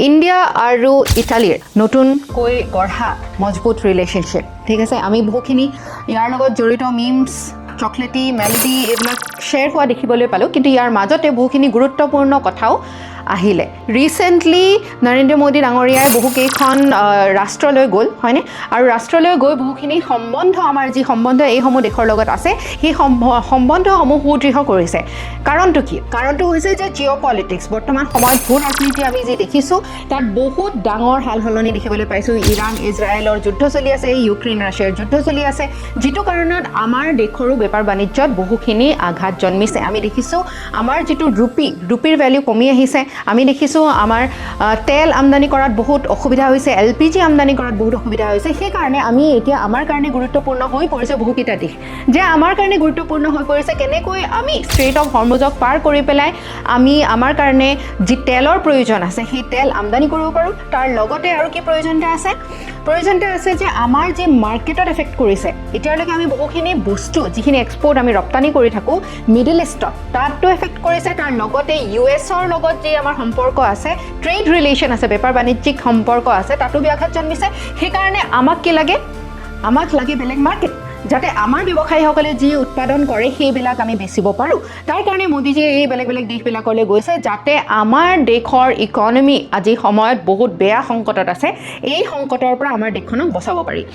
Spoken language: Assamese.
ইণ্ডিয়া আৰু ইটালীৰ নতুনকৈ গঢ়া মজবুত ৰিলেশ্যনশ্বিপ ঠিক আছে আমি বহুখিনি ইয়াৰ লগত জড়িত মিমছ চকলেটি মেলোডি এইবিলাক শ্বেয়াৰ হোৱা দেখিবলৈ পালোঁ কিন্তু ইয়াৰ মাজতে বহুখিনি গুৰুত্বপূৰ্ণ কথাও আহিলে ৰিচেণ্টলি নৰেন্দ্ৰ মোদী ডাঙৰীয়াই বহুকেইখন ৰাষ্ট্ৰলৈ গ'ল হয়নে আৰু ৰাষ্ট্ৰলৈ গৈ বহুখিনি সম্বন্ধ আমাৰ যি সম্বন্ধ এইসমূহ দেশৰ লগত আছে সেই সম্বন্ধসমূহ সুদৃঢ় কৰিছে কাৰণটো কি কাৰণটো হৈছে যে জিঅ' পলিটিক্স বৰ্তমান সময়ত ভূ ৰাজনীতি আমি যি দেখিছোঁ তাত বহুত ডাঙৰ হাল সলনি দেখিবলৈ পাইছোঁ ইৰাণ ইজৰাইলৰ যুদ্ধ চলি আছে ইউক্ৰেইন ৰাছিয়াৰ যুদ্ধ চলি আছে যিটো কাৰণত আমাৰ দেশৰো বেপাৰ বাণিজ্যত বহুখিনি আঘাত জন্মিছে আমি দেখিছোঁ আমাৰ যিটো ৰুপিৰ ভেলিউ কমি আহিছে আমি দেখিছোঁ আমাৰ তেল আমদানি কৰাত বহুত অসুবিধা হৈছে LPG আমদানি কৰাত বহুত অসুবিধা হৈছে সেইকাৰণে আমি এতিয়া আমাৰ কাৰণে গুৰুত্বপূৰ্ণ হৈ পৰিছে বহুকেইটা দিশ যে আমাৰ কাৰণে গুৰুত্বপূৰ্ণ হৈ পৰিছে কেনেকৈ আমি ষ্ট্ৰেইট অফ হৰমুজক পাৰ কৰি পেলাই আমি আমাৰ কাৰণে যি তেলৰ প্ৰয়োজন আছে সেই তেল আমদানি কৰিব পাৰোঁ তাৰ লগতে আৰু কি প্ৰয়োজনীয়তা আছে যে আমাৰ যি মাৰ্কেটত এফেক্ট কৰিছে এতিয়ালৈকে আমি বহুখিনি বস্তু যিখিনি এক্সপৰ্ট আমি ৰপ্তানি কৰি থাকোঁ মিডল ইষ্টত তাতো এফেক্ট কৰিছে তাৰ লগতে USৰ লগত যি আমাৰ সম্পৰ্ক আছে ট্ৰেড ৰিলেশ্যন আছে বেপাৰ বাণিজ্যিক সম্পৰ্ক আছে তাতো ব্যাঘাত জন্মিছে সেইকাৰণে আমাক কি লাগে আমাক লাগে বেলেগ মাৰ্কেট যাতে আমাৰ ব্যৱসায়ীসকলে যি উৎপাদন কৰে সেইবিলাক আমি বেচিব পাৰোঁ তাৰ কাৰণে মোদীজীয়ে এই বেলেগ বেলেগ দেশবিলাকলৈ গৈছে যাতে আমাৰ দেশৰ ইকনমি আজি সময়ত বহুত বেয়া সংকটত আছে এই সংকটৰ পৰা আমাৰ দেশখনক বচাব পাৰি